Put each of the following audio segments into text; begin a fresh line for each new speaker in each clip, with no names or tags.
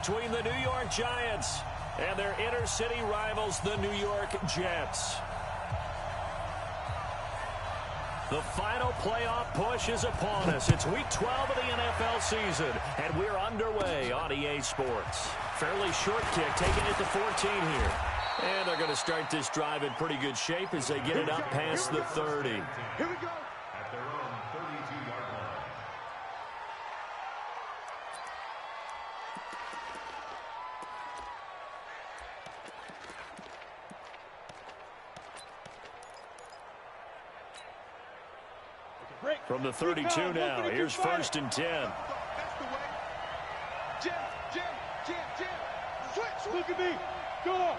Between the New York Giants and their inner-city rivals, the New York Jets. The final playoff push is upon us. It's week 12 of the NFL season, and we're underway on EA Sports. Fairly short kick, taking it to 14 here. And they're going to start this drive in pretty good shape as they get it up past the 30.
Here we go. At their own 32-yard line.
From the 32 now, here's 1st and 10.
That's the way. Jim. Switch. Look at me. Go.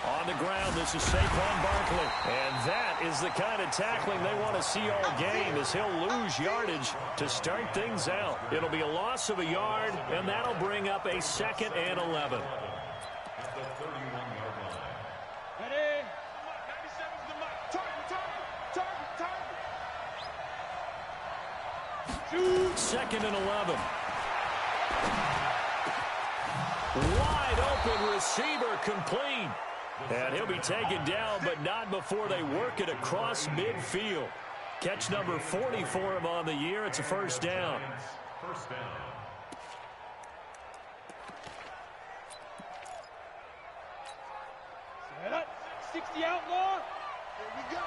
On the ground, this is Saquon Barkley. And that is the kind of tackling they want to see all game, as he'll lose yardage to start things out. It'll be a loss of a yard, and that'll bring up a 2nd and 11.
At the 31-yard line.
Ready?
97's the mark. Target.
Shoot.
2nd and 11. Wide open receiver complete. And he'll be taken down, but not before they work it across midfield. Catch number 40 for him on the year. It's a 1st down.
First down.
Set up. 60 outlaw.
Here we go.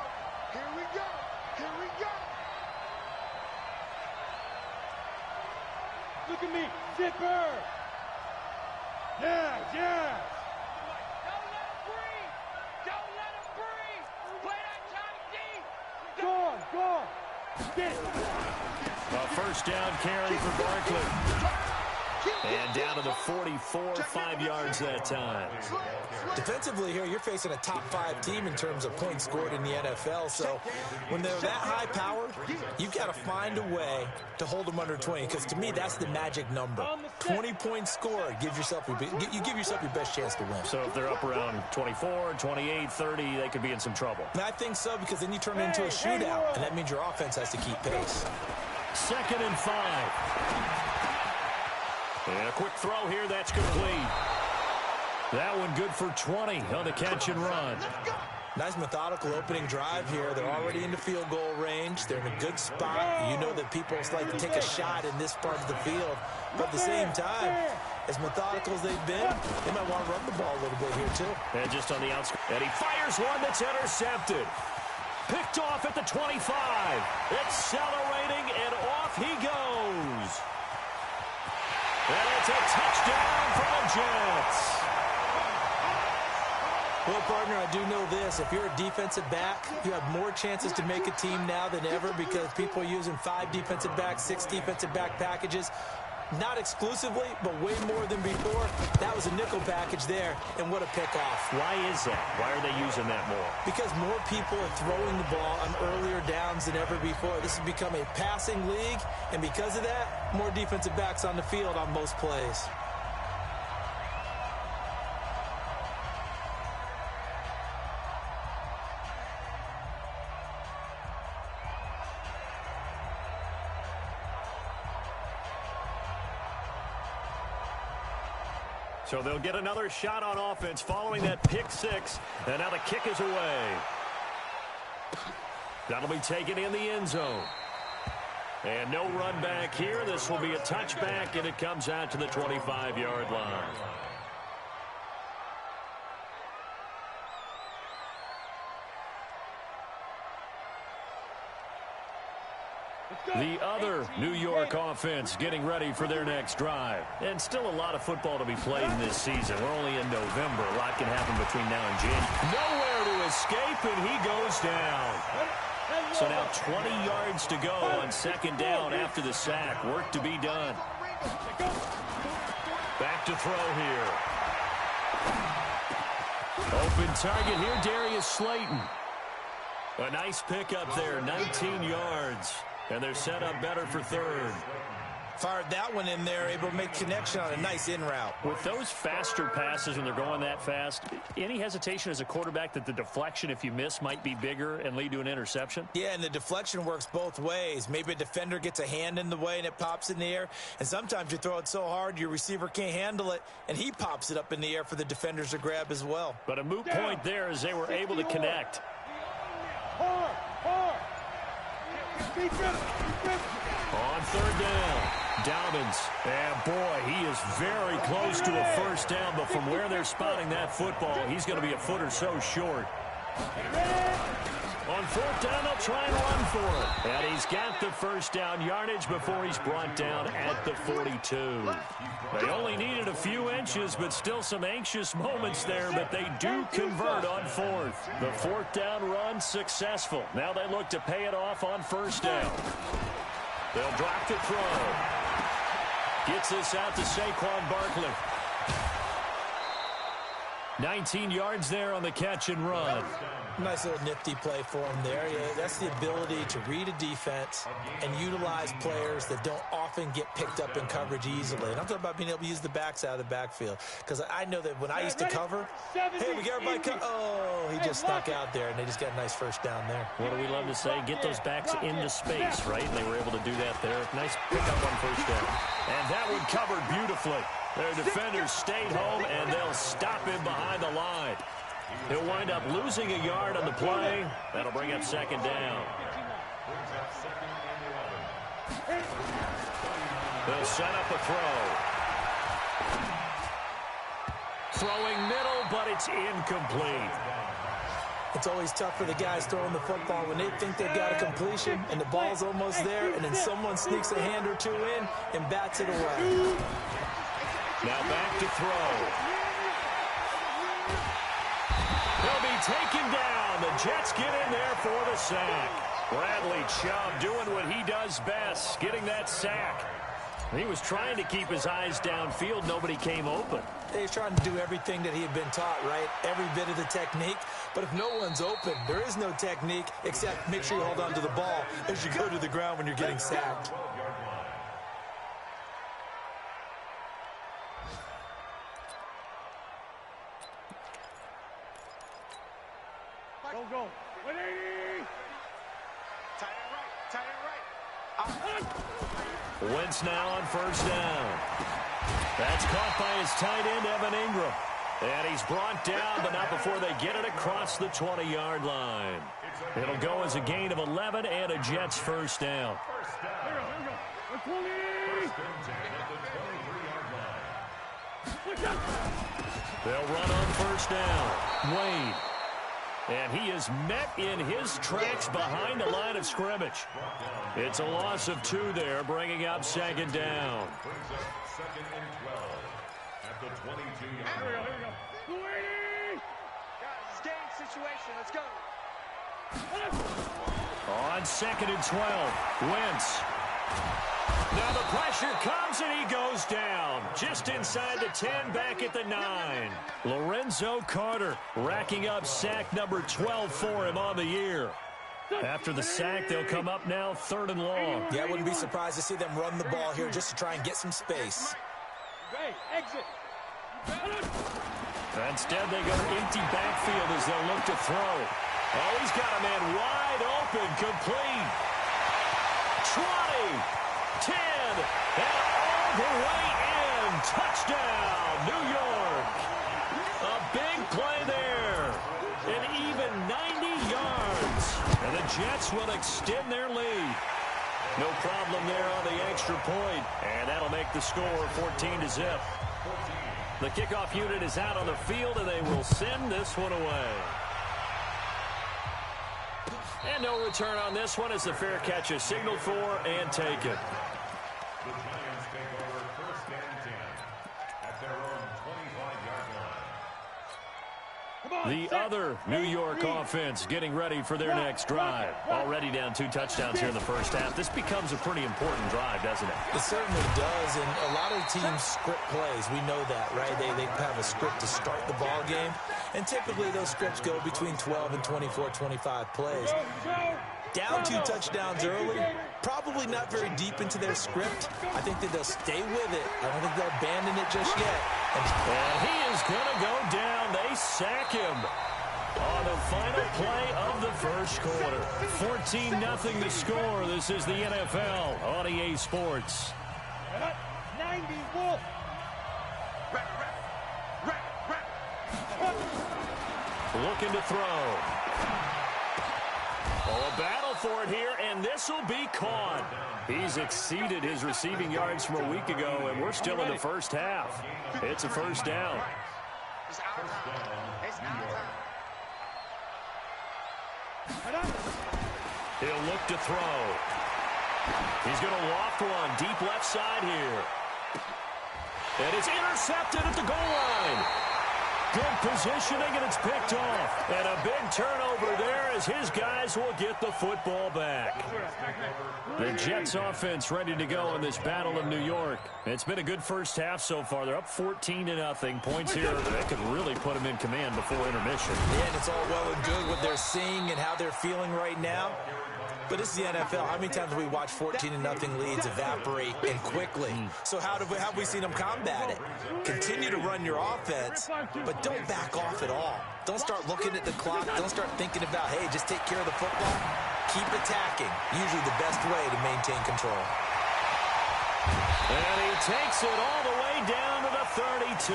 Look at me. Zipper. Yeah.
Don't let him breathe. Play that Johnny D.
Go. Get it.
A 1st down carry for Barkley. And down to the 44, 5 yards that time.
Defensively here, you're facing a top 5 team in terms of points scored in the NFL. So when they're that high power, you've got to find a way to hold them under 20. Because to me, that's the magic number. 20 points scored. You give yourself your best chance to win.
So if they're up around 24, 28, 30, they could be in some trouble.
And I think so, because then you turn it into a shootout, and that means your offense has to keep pace.
2nd and 5. And a quick throw here, that's complete. That one good for 20 on the catch and run.
Nice methodical opening drive here. They're already into field goal range. They're in a good spot. You know that people like to take a shot in this part of the field. But at the same time, as methodical as they've been, they might want to run the ball a little bit here too.
And just on the outskirts. And he fires one that's intercepted. Picked off at the 25. Accelerating, and off he goes. And it's a touchdown for the Jets.
Well, partner, I do know this. If you're a defensive back, you have more chances to make a team now than ever, because people are using 5 defensive backs, 6 defensive back packages. Not exclusively, but way more than before. That was a nickel package there, and what a pickoff.
Why is that? Why are they using that more?
Because more people are throwing the ball on earlier downs than ever before. This has become a passing league, and because of that, more defensive backs on the field on most plays.
So they'll get another shot on offense following that pick 6. And now the kick is away. That'll be taken in the end zone. And no run back here. This will be a touchback, and it comes out to the 25-yard line. The other New York offense getting ready for their next drive. And still a lot of football to be played in this season. We're only in November. A lot can happen between now and January. Nowhere to escape, and he goes down. So now 20 yards to go on 2nd down after the sack. Work to be done. Back to throw here. Open target here, Darius Slayton. A nice pickup there, 19 yards. And they're set up better for 3rd.
Fired that one in there, able to make connection on a nice in route.
With those faster passes when they're going that fast, any hesitation as a quarterback that the deflection, if you miss, might be bigger and lead to an interception?
Yeah, and the deflection works both ways. Maybe a defender gets a hand in the way and it pops in the air, and sometimes you throw it so hard your receiver can't handle it, and he pops it up in the air for the defenders to grab as well.
But a moot point there as they were able to connect. On third down, Dobbins. And boy, he is very close to a first down, but from where they're spotting that football, he's going to be a foot or so short. On fourth down, they'll try and run for it. And he's got the first down yardage before he's brought down at the 42. They only needed a few inches, but still some anxious moments there, but they do convert on fourth. The fourth down run successful. Now they look to pay it off on first down. They'll drop the throw. Gets this out to Saquon Barkley. 19 yards there on the catch and run.
Nice little nifty play for him there. Yeah, that's the ability to read a defense and utilize players that don't often get picked up in coverage easily. And I'm talking about being able to use the backs out of the backfield. Because I know that when I used to cover, hey, we got everybody oh, he just snuck out there, and they just got a nice first down there.
What do we love to say? Get those backs into space, right? And they were able to do that there. Nice pickup on first down. And that one covered beautifully. Their defenders stayed home, and they'll stop him behind the line. He'll wind up losing a yard on the play. That'll bring up second down. They'll set up a throw. Throwing middle, but it's incomplete.
It's always tough for the guys throwing the football when they think they've got a completion and the ball's almost there, and then someone sneaks a hand or two in and bats it away.
Now back to throw. He'll be taken down. The Jets get in there for the sack. Bradley Chubb doing what he does best, getting that sack. He was trying to keep his eyes downfield. Nobody came open.
He's trying to do everything that he had been taught, right? Every bit of the technique. But if no one's open, there is no technique except make sure you hold on to the ball as you go to the ground when you're getting sacked.
Go. 180.
Tight end right.
Wentz now on first down. That's caught by his tight end, Evan Ingram. And he's brought down, but not before they get it across the 20-yard line. It'll go as a gain of 11 and a Jets first down. They'll run on first down. Wade. And he is met in his tracks behind the line of scrimmage. It's a loss of 2 there, bringing up second down.
Second and 12 at the 22-yard line.
Guys, it's game situation. Let's go.
On second and 12, Wentz. Now the pressure comes and he goes down. Just inside the 10, back at the 9. Lorenzo Carter racking up sack number 12 for him on the year. After the sack, they'll come up now 3rd and long.
Yeah, I wouldn't be surprised to see them run the ball here just to try and get some space.
Exit.
Instead, they go empty backfield as they'll look to throw. Oh, he's got a man wide open, complete. 20. 10, and all the way in. Touchdown, New York. A big play there. An even 90 yards. And the Jets will extend their lead. No problem there on the extra point. And that'll make the score 14-0. The kickoff unit is out on the field, and they will send this one away. And no return on this one as the fair catch is signaled for and taken.
The Giants take over 1st and 10 at their own 25-yard line.
The other New York offense getting ready for their next drive. Already down 2 touchdowns here in the first half. This becomes a pretty important drive, doesn't it?
It certainly does, and a lot of teams script plays. We know that, right? They have a script to start the ball game, and typically those scripts go between 12 and 24, 25 plays. Down 2 touchdowns early, probably not very deep into their script. I think that they'll stay with it. I don't think they'll abandon it just yet.
And he is going to go down. They sack him on the final play of the first quarter. 14-0 the score. This is the NFL on EA Sports.
90 Wolf.
Looking to throw. Oh, a battle for it here, and this will be caught. He's exceeded his receiving yards from a week ago, and we're still in the first half. It's a first down.
It's our time. It's our time.
He'll look to throw. He's going to loft one deep left side here. And it's intercepted at the goal line. Good positioning, and it's picked off. And a big turnover there as his guys will get the football back. The Jets offense ready to go in this Battle of New York. It's been a good first half so far. They're up 14-0. Points here that could really put them in command before intermission.
Yeah, and it's all well and good what they're seeing and how they're feeling right now. But this is the NFL. How many times have we watched 14-0 leads evaporate and quickly? So how have we seen them combat it? Continue to run your offense, but don't back off at all. Don't start looking at the clock. Don't start thinking about, hey, just take care of the football. Keep attacking. Usually the best way to maintain control.
And he takes it all the way down to the 32.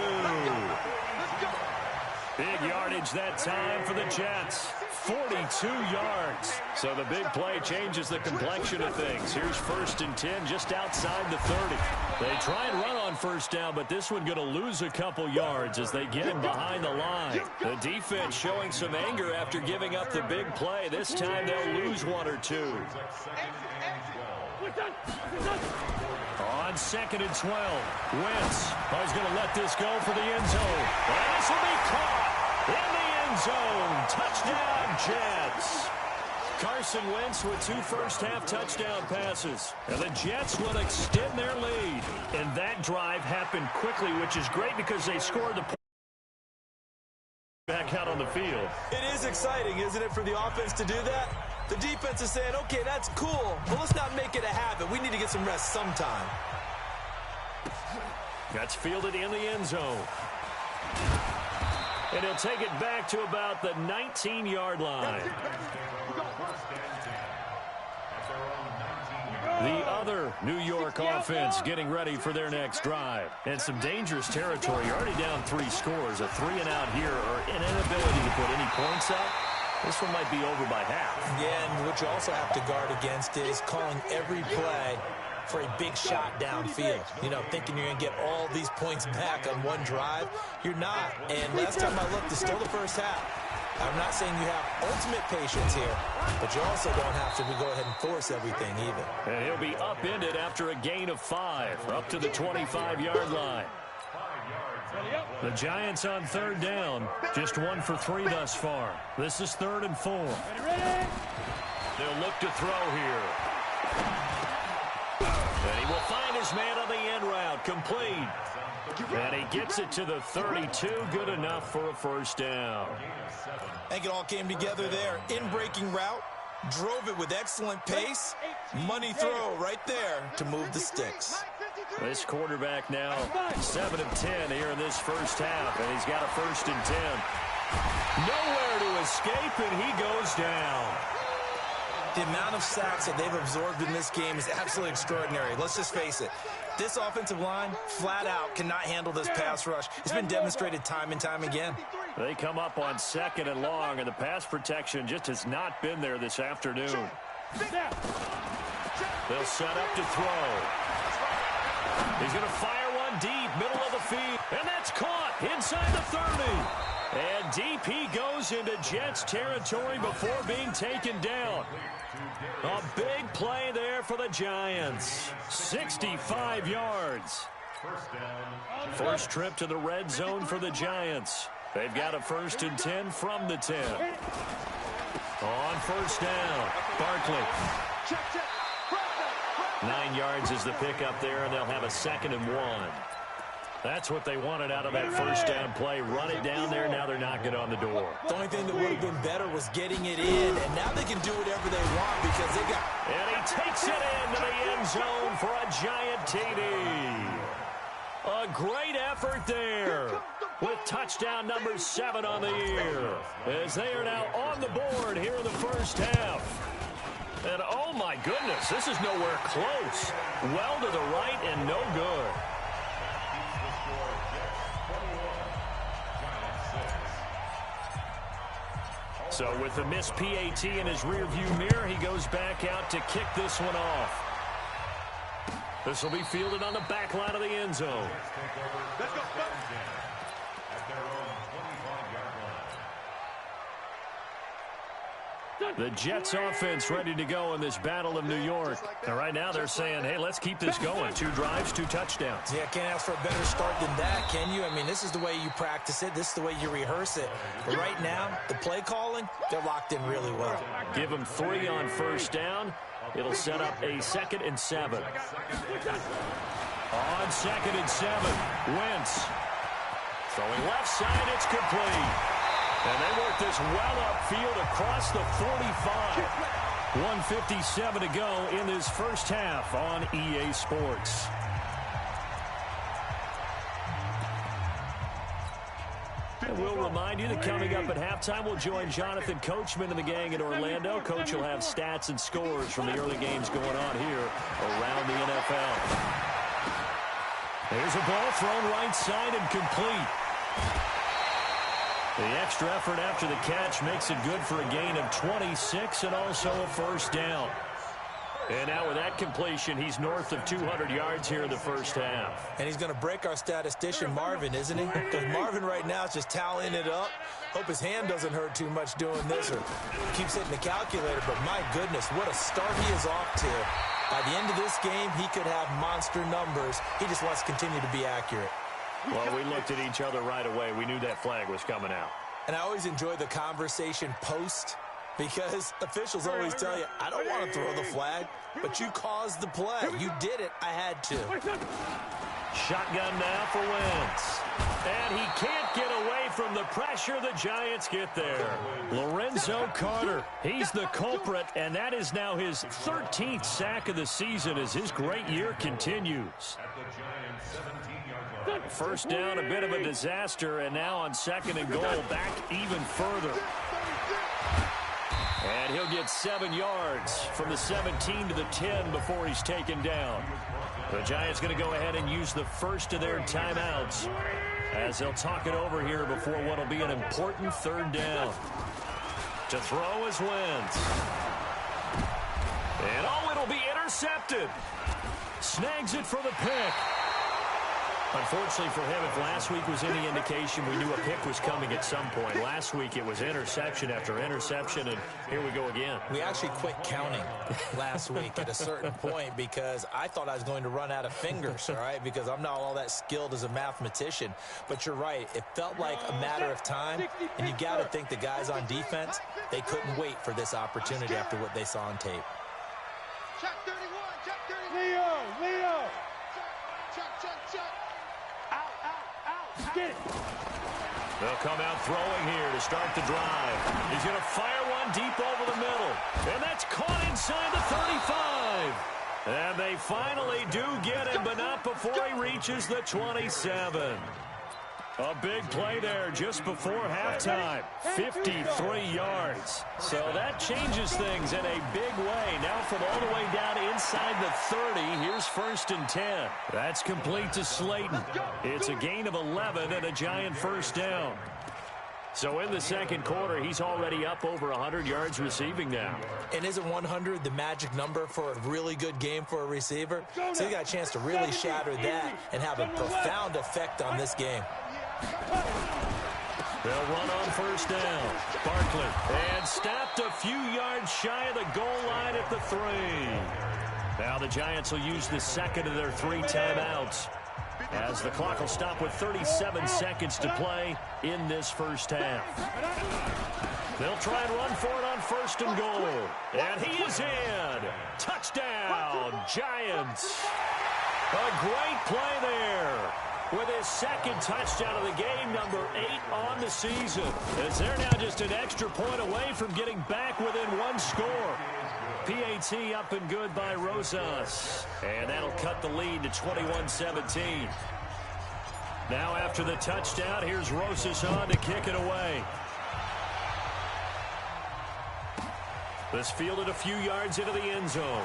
Big yardage that time for the Jets. 42 yards. So the big play changes the complexion of things. Here's 1st and 10 just outside the 30. They try and run on first down, but this one going to lose a couple yards as they get him behind the line. The defense showing some anger after giving up the big play. This time they'll lose 1 or 2. On 2nd and 12, Wentz is going to let this go for the end zone. And this will be caught in the end zone. Touchdown, Jets. Carson Wentz with 2 first-half touchdown passes. And the Jets will extend their lead. And that drive happened quickly, which is great because they scored the point back out on the field.
It is exciting, isn't it, for the offense to do that? The defense is saying, okay, that's cool, but let's not make it a habit. We need to get some rest sometime.
That's fielded in the end zone. And he'll take it back to about the 19-yard line. The other New York offense getting ready for their next drive. And some dangerous territory. You're already down 3 scores. A 3-and-out here or an inability to put any points up. This one might be over by half.
Yeah, and what you also have to guard against is calling every play for a big shot downfield. You know, thinking you're going to get all these points back on one drive. You're not. And last time I looked, it's still the first half. I'm not saying you have ultimate patience here, but you also don't have to go ahead and force everything either.
And he'll be upended after a gain of 5, up to the 25-yard line. The Giants on 3rd down, just 1 for 3 thus far. This is 3rd and 4. They'll look to throw here. And he will find his man on the end route, complete. And he gets it to the 32, good enough for a first down.
I think it all came together there. In-breaking route, drove it with excellent pace. Money throw right there to move the sticks.
This quarterback now 7 of 10 here in this first half, and he's got a 1st and 10. Nowhere to escape, and he goes down.
The amount of sacks that they've absorbed in this game is absolutely extraordinary. Let's just face it. This offensive line, flat out, cannot handle this pass rush. It's been demonstrated time and time again.
They come up on 2nd and long, and the pass protection just has not been there this afternoon. They'll set up to throw. He's going to fire one deep, middle of the field, and that's caught inside the 30. And deep he goes into Jets territory before being taken down. A big play there for the Giants. 65 yards. First trip to the red zone for the Giants. They've got a 1st and 10 from the 10. On 1st down, Barkley. 9 yards is the pickup there, and they'll have a 2nd and 1. That's what they wanted out of that first down play. Run it down there. Now they're knocking on the door.
The only thing that would have been better was getting it in, and now they can do whatever they want because they got...
And he takes it into the end zone for a giant TD. A great effort there with touchdown number 7 on the year as they are now on the board here in the first half. And oh my goodness, this is nowhere close. Well to the right and no good. So with the missed PAT in his rearview mirror, he goes back out to kick this one off. This will be fielded on the back line of the end zone.
Let's go.
The Jets offense ready to go in this Battle of New York. And right now they're saying, hey, let's keep this going. 2 drives, 2 touchdowns.
Yeah, can't ask for a better start than that, can you? I mean, this is the way you practice it. This is the way you rehearse it. But right now, the play calling, they're locked in really well.
Give them 3 on first down. It'll set up a 2nd and 7. On 2nd and 7, Wentz. Throwing left side, it's complete. And they work this well upfield across the 45. 1:57 to go in this first half on EA Sports. And we'll remind you that coming up at halftime, we'll join Jonathan Coachman and the gang in Orlando. Coach will have stats and scores from the early games going on here around the NFL. There's a ball thrown right side and complete. The extra effort after the catch makes it good for a gain of 26 and also a first down. And now with that completion, he's north of 200 yards here in the first half.
And he's going to break our statistician, Marvin, isn't he? Because Marvin right now is just tallying it up. Hope his hand doesn't hurt too much doing this or keeps hitting the calculator. But my goodness, what a start he is off to. By the end of this game, he could have monster numbers. He just wants to continue to be accurate.
Well, we looked at each other right away. We knew that flag was coming out.
And I always enjoy the conversation post because officials always tell you, I don't want to throw the flag, but you caused the play. You did it. I had to.
Shotgun now for Wentz. And he can't get away from the pressure. The Giants get there. Lorenzo Carter, he's the culprit, and that is now his 13th sack of the season as his great year continues. First down, a bit of a disaster, and now on 2nd and goal, back even further. And he'll get 7 yards from the 17 to the 10 before he's taken down. The Giants going to go ahead and use the first of their timeouts as they'll talk it over here before what will be an important 3rd down. To throw is Wentz. And oh, it'll be intercepted. Snags it for the pick. Unfortunately for him, if last week was any indication, we knew a pick was coming at some point. Last week it was interception after interception, and here we go again.
We actually quit counting last week at a certain point because I thought I was going to run out of fingers, all right, because I'm not all that skilled as a mathematician. But you're right. It felt like a matter of time, and you got to think the guys on defense, they couldn't wait for this opportunity after what they saw on tape.
Check 31, check 31.
Leo.
Check.
Get it.
They'll come out throwing here to start the drive. He's going to fire one deep over the middle. And that's caught inside the 35. And they finally do get him, but not before he reaches the 27. A big play there just before halftime. 53 yards. So that changes things in a big way. Now from all the way down inside the 30, here's 1st and 10. That's complete to Slayton. It's a gain of 11 and a Giant first down. So in the 2nd quarter, he's already up over 100 yards receiving now.
And isn't 100 the magic number for a really good game for a receiver? So he got a chance to really shatter that and have a profound effect on this game.
They'll run on 1st down. Barkley. And stopped a few yards shy of the goal line at the 3. Now the Giants will use the 2nd of their 3 timeouts as the clock will stop with 37 seconds to play in this first half. They'll try and run for it on 1st and goal. And he is in. Touchdown, Giants. A great play there. with his second touchdown of the game, number 8 on the season. As they're now just an extra point away from getting back within 1 score. PAT up and good by Rosas. And that'll cut the lead to 21-17. Now after the touchdown, here's Rosas on to kick it away. This fielded a few yards into the end zone.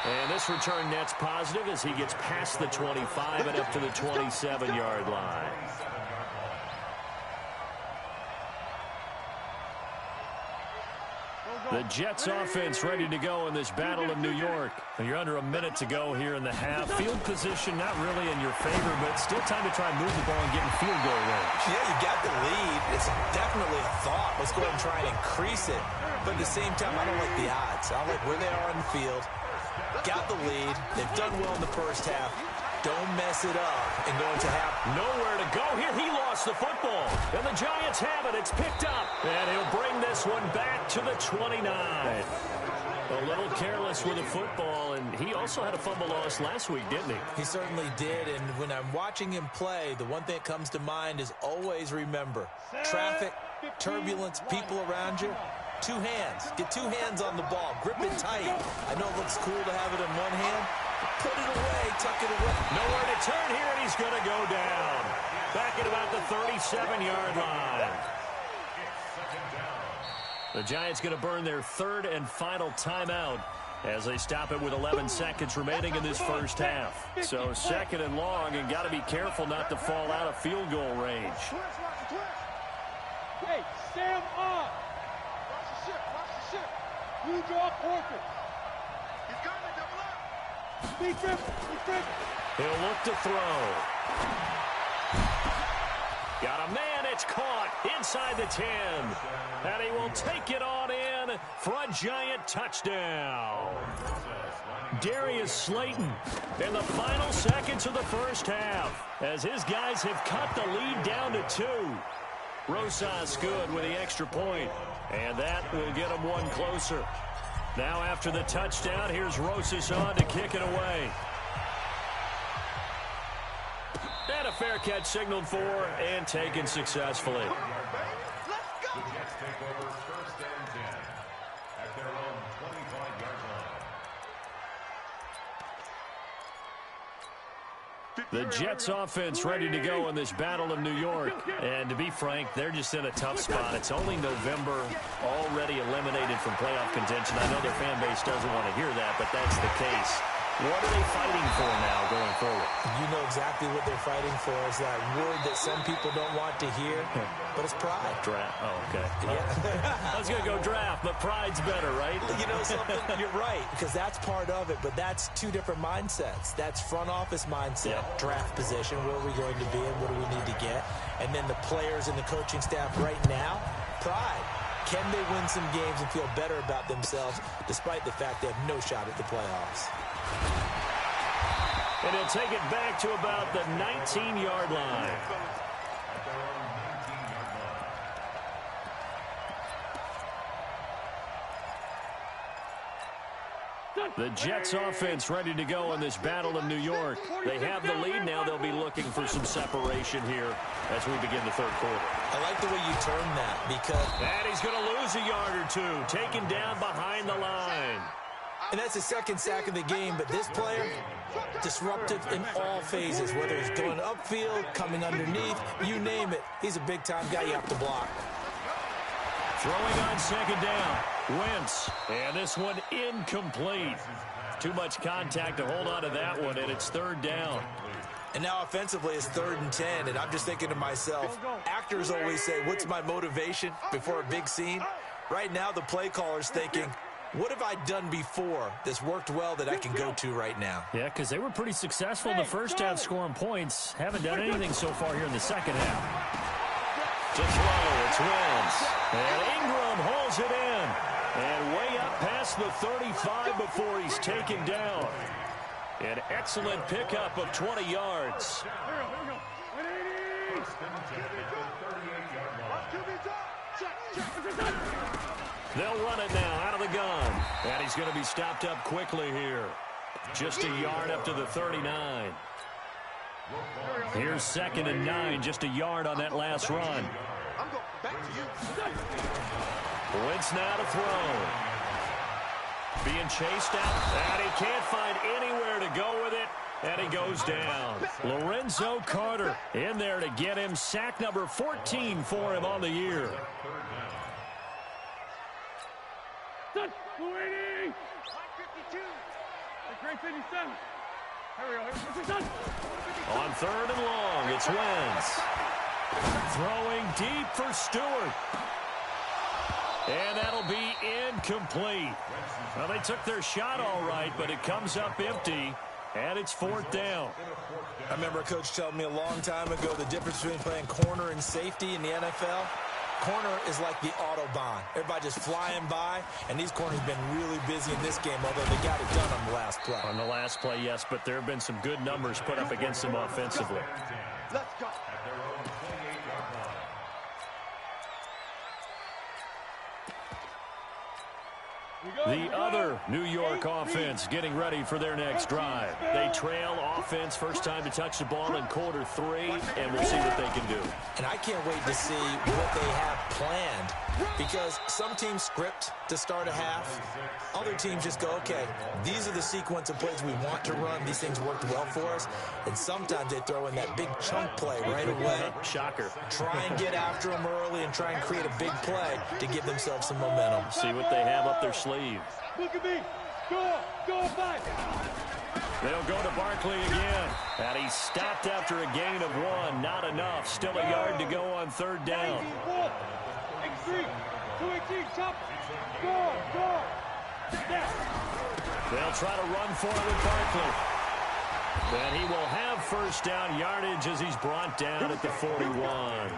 And this return net's positive as he gets past the 25 and up to the 27-yard line. The Jets offense ready to go in this battle of New York. You're under a minute to go here in the half. Field position not really in your favor, but still time to try and move the ball and get in field goal range.
Yeah, you got the lead. It's definitely a thought. Let's go ahead and try and increase it. But at the same time, I don't like the odds. I like where they are on the field. Got the lead. They've done well in the first half. Don't mess it up and go into half.
Nowhere to go here. He lost the football. And the Giants have it. It's picked up. And he'll bring this one back to the 29. A little careless with the football. And he also had a fumble loss last week, didn't he?
He certainly did. And when I'm watching him play, the one thing that comes to mind is always remember. Traffic, turbulence, people around you. 2 hands. Get 2 hands on the ball. Grip it tight. I know it looks cool to have it in one hand. Put it away. Tuck it away.
Nowhere to turn here, and he's going to go down. Back at about the 37-yard line. The Giants going to burn their 3rd and final timeout as they stop it with 11 seconds remaining in this first half. So 2nd and long, and got to be careful not to fall out of field goal range.
Hey, stand up. Watch the ship. You draw portrait. He's got to double up. Be grip.
He'll look to throw. Got a man, it's caught inside the 10. And he will take it on in for a Giant touchdown. Darius Slayton in the final seconds of the first half as his guys have cut the lead down to 2. Rosas good with the extra point, and that will get him 1 closer. Now after the touchdown, here's Rosas on to kick it away. And a fair catch signaled for and taken successfully.
The Jets take over 1st and 10 at their own 25-yard line.
The Jets offense ready to go in this battle of New York. And to be frank, they're just in a tough spot. It's only November, already eliminated from playoff contention. I know their fan base doesn't want to hear that, but that's the case. What are they fighting for now going forward?
You know exactly what they're fighting for. Is that word that some people don't want to hear, but it's pride.
Draft. Oh, okay.
Yeah.
I was going to go draft, but pride's better, right?
You know something? You're right, because that's part of it, but that's 2 different mindsets. That's front office mindset, draft position, where are we going to be and what do we need to get? And then the players and the coaching staff right now, pride. Can they win some games and feel better about themselves despite the fact they have no shot at the playoffs?
And he'll take it back to about the 19-yard line. The Jets offense ready to go in this battle of New York. They have the lead now. They'll be looking for some separation here as we begin the 3rd quarter.
I like the way you turn that because...
And he's going to lose a yard or 2, taken down behind the line.
And that's his 2nd sack of the game, but this player, disruptive in all phases, whether he's going upfield, coming underneath, you name it. He's a big-time guy you have to block.
Throwing on 2nd down. Wentz. And this one incomplete. Too much contact to hold on to that one, and it's 3rd down.
And now offensively it's 3rd and 10, and I'm just thinking to myself, actors always say, what's my motivation before a big scene? Right now the play caller's thinking, what have I done before that's worked well that I can go to right now?
Yeah, because they were pretty successful in the first half scoring points. Haven't done anything so far here in the second half. To throw, it's Wentz. And Ingram holds it in. And way up past the 35 before he's taken down. An excellent pickup of 20 yards. They'll run it now out of the gun. And he's going to be stopped up quickly here. Just a yard up to the 39. Here's 2nd and 9, just a yard on that last run.
I'm going back to you.
Wentz now to throw. Being chased out, and he can't find anywhere to go with it, and he goes down. Lorenzo Carter in there to get him. Sack number 14 for him on the year.
Done. 280. 52. Great 57. Here we go. Done.
On 3rd and long, it's Wentz. Throwing deep for Stewart. And that'll be incomplete. Well, they took their shot all right, but it comes up empty, and it's 4th down.
I remember a coach telling me a long time ago the difference between playing corner and safety in the NFL. Corner is like the Autobahn. Everybody just flying by, and these corners have been really busy in this game, although they got it done on the last play.
On the last play, yes, but there have been some good numbers put up against them offensively.
Let's go.
The other New York offense getting ready for their next drive. They trail offense, first time to touch the ball in Q3, and we'll see what they can do.
And I can't wait to see what they have planned, because some teams script to start a half. Other teams just go, okay, these are the sequence of plays we want to run. These things worked well for us. And sometimes they throw in that big chunk play right away.
Shocker.
Try and get after them early and try and create a big play to give themselves some momentum.
See what they have up their sleeve.
Look at me. Go back.
They'll go to Barkley again. And he's stopped after a gain of 1. Not enough. Still a yard to go on 3rd down.
218, chop. Go.
They'll try to run for it with Barkley. And he will have first down yardage as he's brought down at the 41.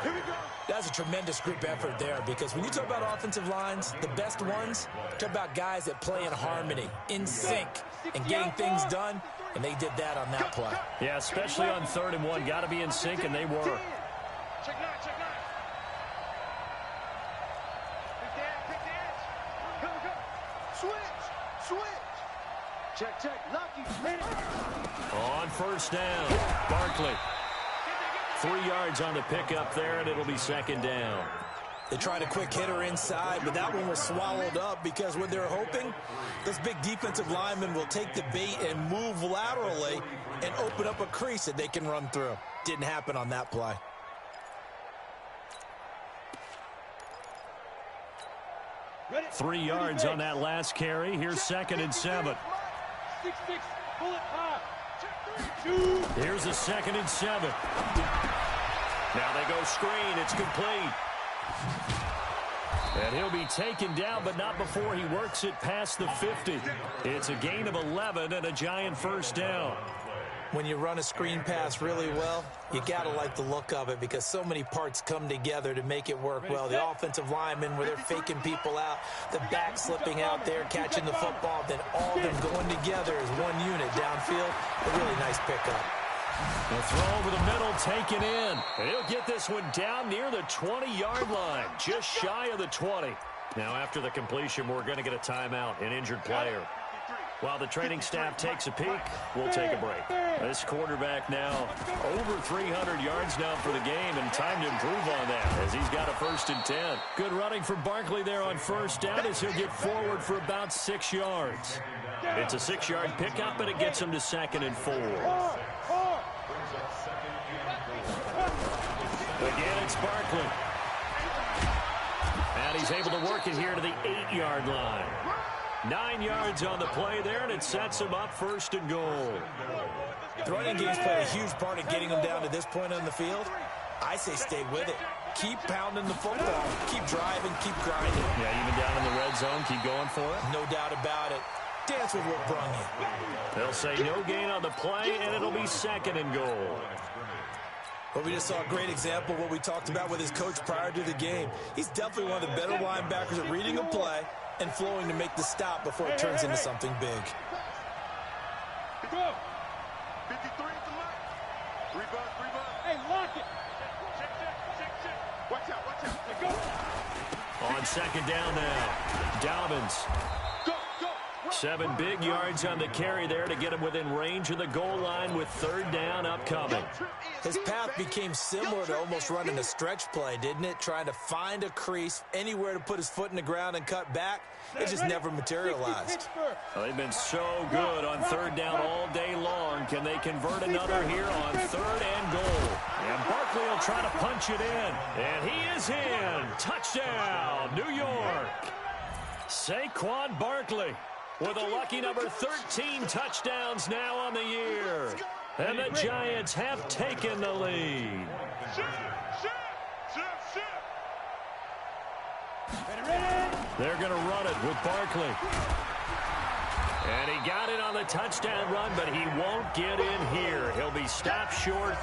Here we go.
That's a tremendous group effort there, because when you talk about offensive lines, the best ones, talk about guys that play in harmony, in sync, and getting things done, and they did that on that play.
Yeah, especially on 3rd and 1. Got to be in sync, and they were.
Check 9. Pick the edge.
Go. Switch. Check. Lucky.
On 1st down, Barkley. 3 yards on the pickup there, and it'll be 2nd down.
They tried a quick hitter inside, but that one was swallowed up, because what they're hoping, those big defensive linemen will take the bait and move laterally and open up a crease that they can run through. Didn't happen on that play.
Ready.
3 yards on that last carry. Here's 2nd and 7.
6, bullet high.
Here's a 2nd and 7. Now they go screen. It's complete. And he'll be taken down, but not before he works it past the 50. It's a gain of 11 and a giant first down.
When you run a screen pass really well, you got to like the look of it, because so many parts come together to make it work well. The offensive linemen, where they're faking people out, the back slipping out there, catching the football, then all of them going together as one unit downfield. A really nice pickup.
The throw over the middle, taken in. And he'll get this one down near the 20-yard line, just shy of the 20. Now, after the completion, we're going to get a timeout, an injured player. While the training staff takes a peek, we'll take a break. This quarterback now over 300 yards now for the game, and time to improve on that as he's got a 1st and 10. Good running for Barkley there on 1st down as he'll get forward for about 6 yards. It's a 6-yard pickup, and it gets him to 2nd and 4. Again, it's Barkley. And he's able to work it here to the 8-yard line. 9 yards on the play there, and it sets him up 1st and goal.
The running game's played a huge part in getting them down to this point on the field. I say stay with it. Keep pounding the football. Keep driving. Keep grinding.
Yeah, even down in the red zone, keep going for it.
No doubt about it. Dance with what brung you.
They'll say no gain on the play, and it'll be 2nd and goal.
Well, we just saw a great example of what we talked about with his coach prior to the game. He's definitely one of the better linebackers at reading a play and flowing to make the stop before it turns into something big.
Go. 53 to left. Rebound. Hey, lock it. Check. Watch out. Go.
On 2nd down now, Dobbins.
Go.
7 big yards on the carry there to get him within range of the goal line with 3rd down upcoming.
His path became similar to almost running a stretch play, didn't it? Trying to find a crease, anywhere to put his foot in the ground and cut back. It just never materialized.
Well, they've been so good on 3rd down all day long. Can they convert another here on 3rd and goal? And Barkley will try to punch it in. And he is in. Touchdown, New York. Saquon Barkley with a lucky number 13 touchdowns now on the year. And the Giants have taken the lead. They're going to run it with Barkley. And he got it on the touchdown run, but he won't get in here. He'll be stopped short,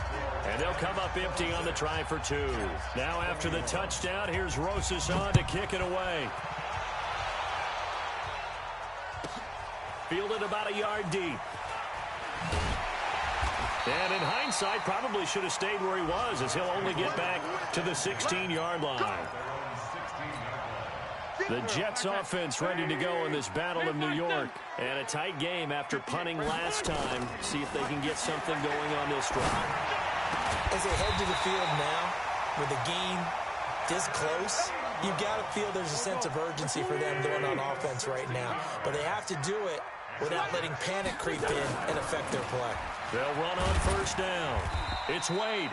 and they'll come up empty on the try for 2. Now after the touchdown, here's Rosas on to kick it away. Fielded about a yard deep. And in hindsight, probably should have stayed where he was, as he'll only get back to the 16-yard line. The Jets offense ready to go in this Battle of New York. And a tight game after punting last time. See if they can get something going on this drive.
As they head to the field now, with the game this close, you've got to feel there's a sense of urgency for them going on offense right now. But they have to do it without letting panic creep in and affect their play.
They'll run on 1st down. It's Wade.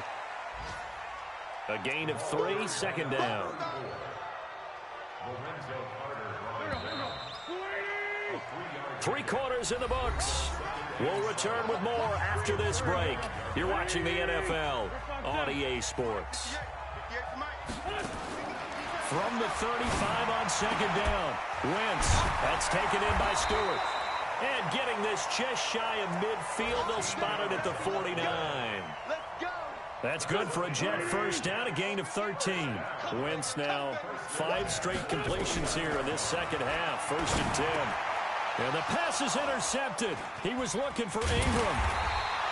A gain of 3, 2nd down. 3 quarters in the books. We'll return with more after this break. You're watching the NFL on EA Sports. From the 35 on 2nd down. Wentz. That's taken in by Stewart. And getting this just shy of midfield. They'll spot it at the 49. That's good for a Jet 1st down, a gain of 13. Wentz now 5 straight completions here in this 2nd half. 1st and 10. And the pass is intercepted. He was looking for Ingram.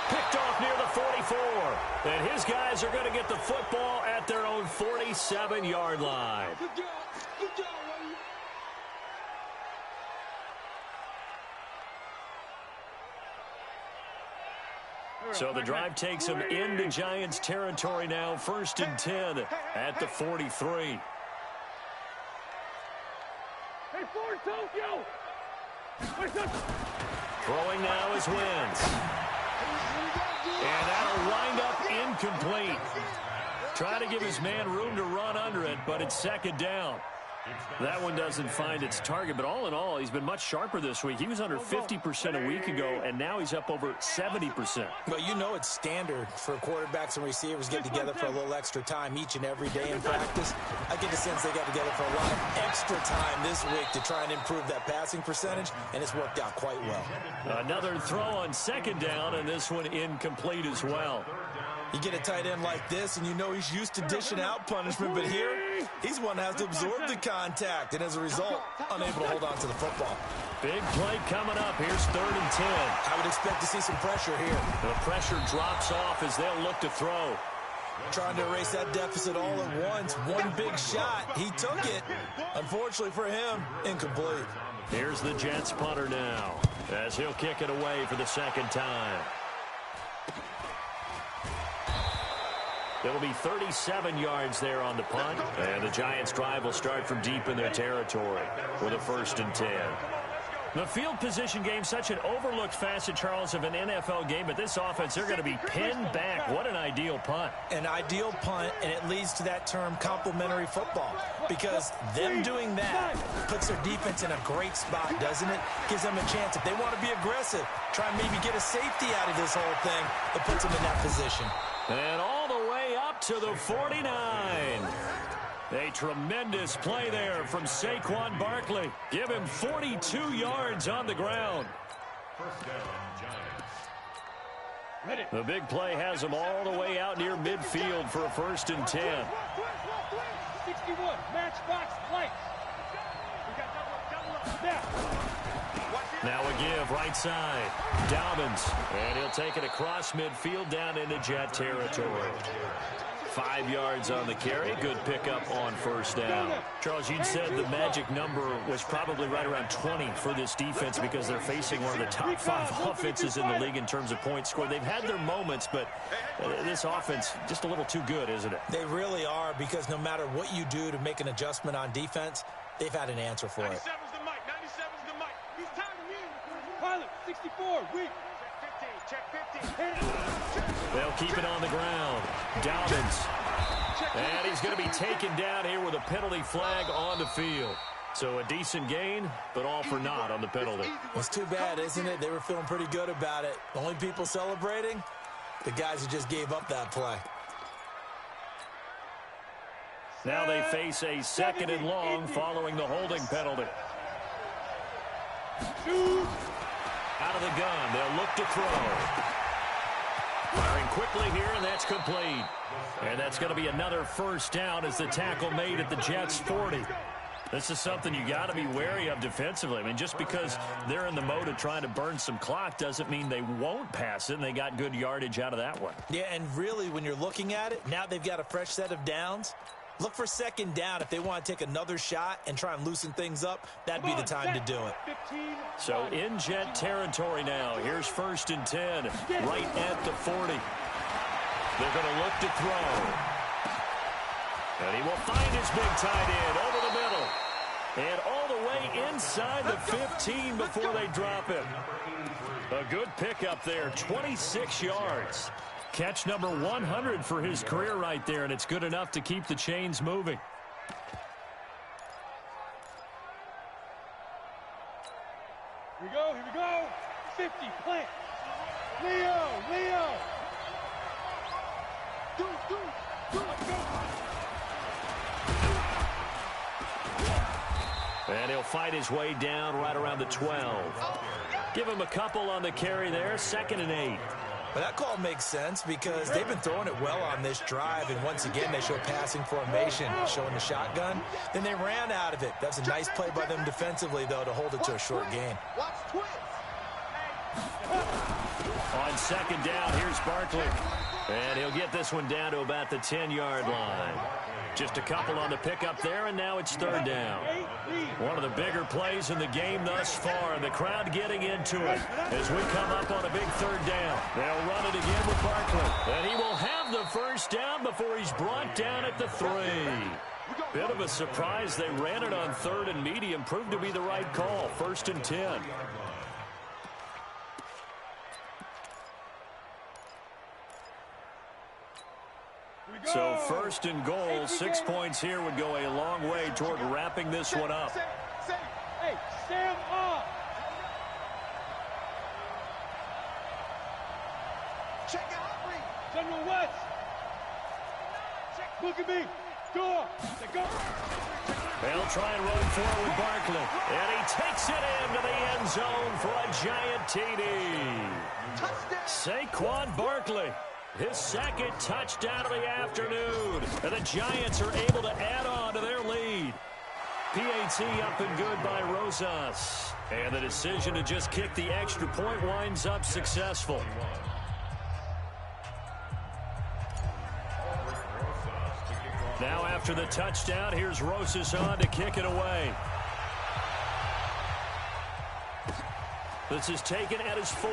Picked off near the 44. And his guys are going to get the football at their own 47-yard line. So the drive takes him into Giants territory now. 1st and 10 at the 43. Throwing now is Wentz. And that'll wind up incomplete. Try to give his man room to run under it, but it's 2nd down. That one doesn't find its target, but all in all, he's been much sharper this week. He was under 50% a week ago, and now he's up over 70%.
Well, you know it's standard for quarterbacks and receivers get together for a little extra time each and every day in practice. I get the sense they got together for a lot of extra time this week to try and improve that passing percentage, and it's worked out quite well.
Another throw on 2nd down, and this one incomplete as well.
You get a tight end like this, and you know he's used to dishing out punishment, but here, he's one that has to absorb the contact, and as a result, unable to hold on to the football.
Big play coming up. Here's 3rd and 10.
I would expect to see some pressure here.
The pressure drops off as they'll look to throw.
Trying to erase that deficit all at once. One big shot. He took it. Unfortunately for him, incomplete.
Here's the Jets punter now, as he'll kick it away for the 2nd time. It'll be 37 yards there on the punt, and the Giants' drive will start from deep in their territory with a 1st and 10. The field position game, such an overlooked facet, Charles, of an NFL game, but this offense, they're going to be pinned back. What an ideal punt.
An ideal punt, and it leads to that term complementary football, because them doing that puts their defense in a great spot, doesn't it? Gives them a chance. If they want to be aggressive, try and maybe get a safety out of this whole thing, it puts them in that position.
And all the way up to the 49. A tremendous play there from Saquon Barkley. Give him 42 yards on the ground.
1st down, Giants.
The big play has him all the way out near midfield for a 1st and 10.
61, matchbox lights.
Now a give right side. Dobbins. And he'll take it across midfield down into Jet territory. 5 yards on the carry. Good pickup on first down. Charles, you said the magic number was probably right around 20 for this defense because they're facing one of the top 5 offenses in the league in terms of points scored. They've had their moments, but this offense just a little too good, isn't it?
They really are, because no matter what you do to make an adjustment on defense, they've had an answer for it.
97's the mic. 97's the mic. He's timing in. Pilot, 64, weak. Check 50. Check 50.
They'll keep it on the ground. Dobbins. And he's going to be taken down here with a penalty flag on the field. So a decent gain, but all for naught on the penalty.
It's too bad, isn't it? They were feeling pretty good about it. The only people celebrating, the guys who just gave up that play.
Now they face a 2nd and long following the holding penalty. Out of the gun, they'll look to throw. Firing quickly here, and that's complete. And that's going to be another first down as the tackle made at the Jets' 40. This is something you got to be wary of defensively. I mean, just because they're in the mode of trying to burn some clock doesn't mean they won't pass it, and they got good yardage out of that one.
Yeah, and really, when you're looking at it, now they've got a fresh set of downs. Look for 2nd down. If they want to take another shot and try and loosen things up, that'd be the time to do it.
So in Jet territory now. Here's 1st and 10, right at the 40. They're going to look to throw. And he will find his big tight end over the middle. And all the way inside the 15 before they drop him. A good pickup there, 26 yards. Catch number 100 for his career right there, and it's good enough to keep the chains moving.
Here we go. 50, plant. Leo. Do, let's go.
And he'll fight his way down right around the 12. Give him a couple on the carry there, 2nd and 8.
But that call makes sense because they've been throwing it well on this drive, and once again they show passing formation, showing the shotgun. Then they ran out of it. That's a nice play by them defensively, though, to hold it to a short gain.
On 2nd down, here's Barkley. And he'll get this one down to about the 10-yard line. Just a couple on the pickup there, and now it's 3rd down. One of the bigger plays in the game thus far, and the crowd getting into it as we come up on a big 3rd down. They'll run it again with Barkley. And he will have the first down before he's brought down at the 3. Bit of a surprise. They ran it on 3rd and medium. Proved to be the right call. 1st and 10. So 1st and goal, 6 points here would go a long way toward wrapping this one up.
Hey, Sam up. Check out. General West. Look at me. Go.
They'll try and run forward Barkley. And he takes it into the end zone for a giant TD. Saquon Barkley. His 2nd touchdown of the afternoon. And the Giants are able to add on to their lead. PAT up and good by Rosas. And the decision to just kick the extra point winds up successful. Now after the touchdown, here's Rosas on to kick it away. This is taken at his 4.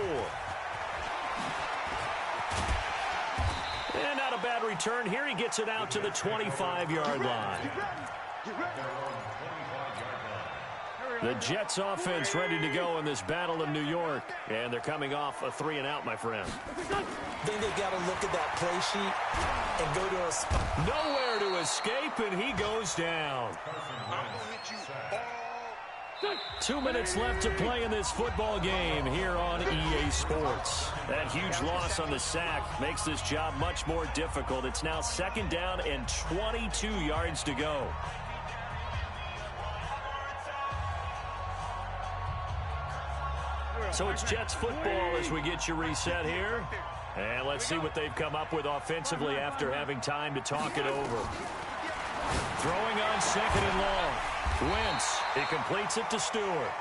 And not a bad return. Here he gets it out to the 25-yard line. The Jets offense ready to go in this battle in New York. And they're coming off a 3-and-out, my friend.
I think they've got to look at that play sheet and go to a spot.
Nowhere to escape, and he goes down. 2 minutes left to play in this football game here on EA Sports. That huge loss on the sack makes this job much more difficult. It's now 2nd down and 22 yards to go. So it's Jets football as we get you reset here. And let's see what they've come up with offensively after having time to talk it over. Throwing on 2nd and long. Wentz, he completes it to Stewart.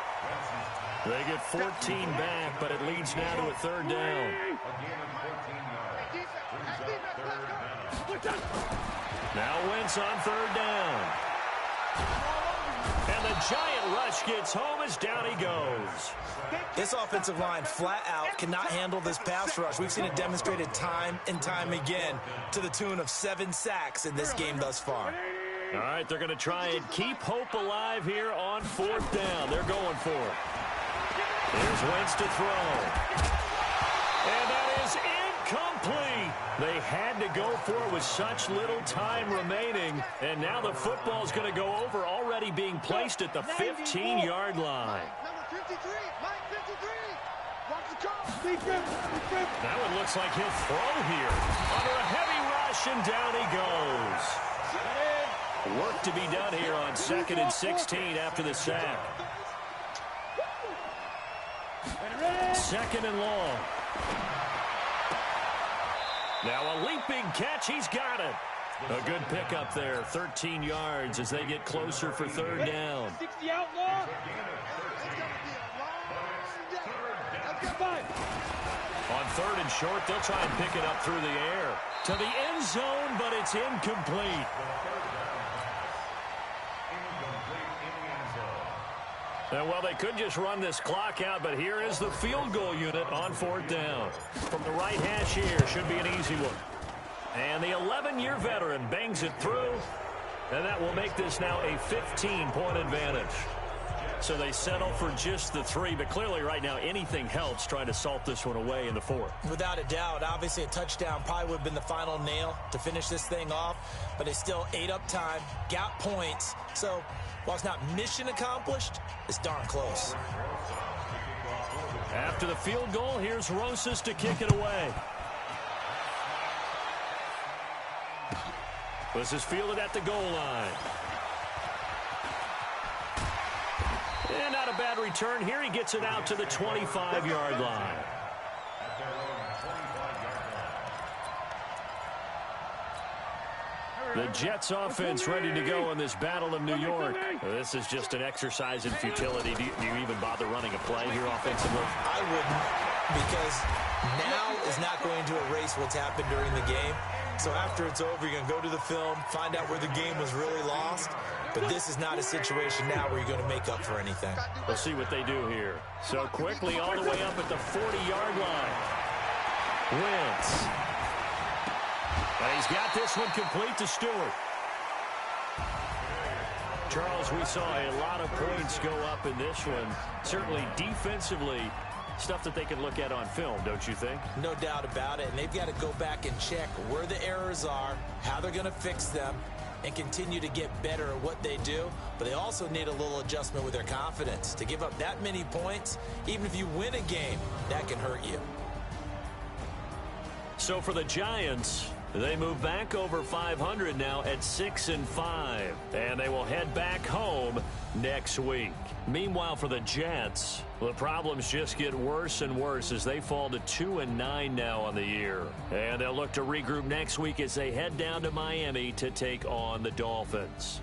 They get 14 back, but it leads now to a 3rd down. Now Wentz on third down. And the giant rush gets home as down he goes.
This offensive line flat out cannot handle this pass rush. We've seen it demonstrated time and time again to the tune of 7 sacks in this game thus far.
All right, they're going to try and keep hope alive here on fourth down. They're going for it. Here's Wentz to throw. And that is incomplete. They had to go for it with such little time remaining. And now the football's going to go over, already being placed at the 15-yard line.
Number 53, Mike 53. Watch the call.
That one looks like he'll throw here. Under a heavy rush, and down he goes. Work to be done here on 2nd and 16 after the sack. 2nd and long. Now a leaping catch. He's got it. A good pickup there. 13 yards as they get closer for third down.
60 outlaw.
On 3rd and short, they'll try and pick it up through the air. To the end zone, but it's incomplete. And, well, they could just run this clock out, but here is the field goal unit on 4th down. From the right hash here, should be an easy one. And the 11-year veteran bangs it through, and that will make this now a 15-point advantage. So they settle for just the 3, but clearly right now anything helps trying to salt this one away in the 4th.
Without a doubt, obviously a touchdown probably would have been the final nail to finish this thing off, but they still ate up time, got points. So while it's not mission accomplished, it's darn close.
After the field goal, here's Rosas to kick it away. This is fielded at the goal line. And not a bad return here. He gets it out to the 25-yard line. The Jets offense ready to go in this battle of New York. This is just an exercise in futility. Do you even bother running a play here offensively?
I wouldn't, because now is not going to erase what's happened during the game. So after it's over, you're going to go to the film, find out where the game was really lost. But this is not a situation now where you're going to make up for anything.
We'll see what they do here. So quickly all the way up at the 40-yard line. Wentz. And he's got this one complete to Stewart. Charles, we saw a lot of points go up in this one. Certainly defensively, stuff that they can look at on film, don't you think?
No doubt about it. And they've got to go back and check where the errors are, how they're going to fix them, and continue to get better at what they do. But they also need a little adjustment with their confidence. To give up that many points, even if you win a game, that can hurt you.
So for the Giants, they move back over 500 now at 6-5, and they will head back home next week. Meanwhile, for the Jets, the problems just get worse and worse as they fall to 2-9 now on the year. And they'll look to regroup next week as they head down to Miami to take on the Dolphins.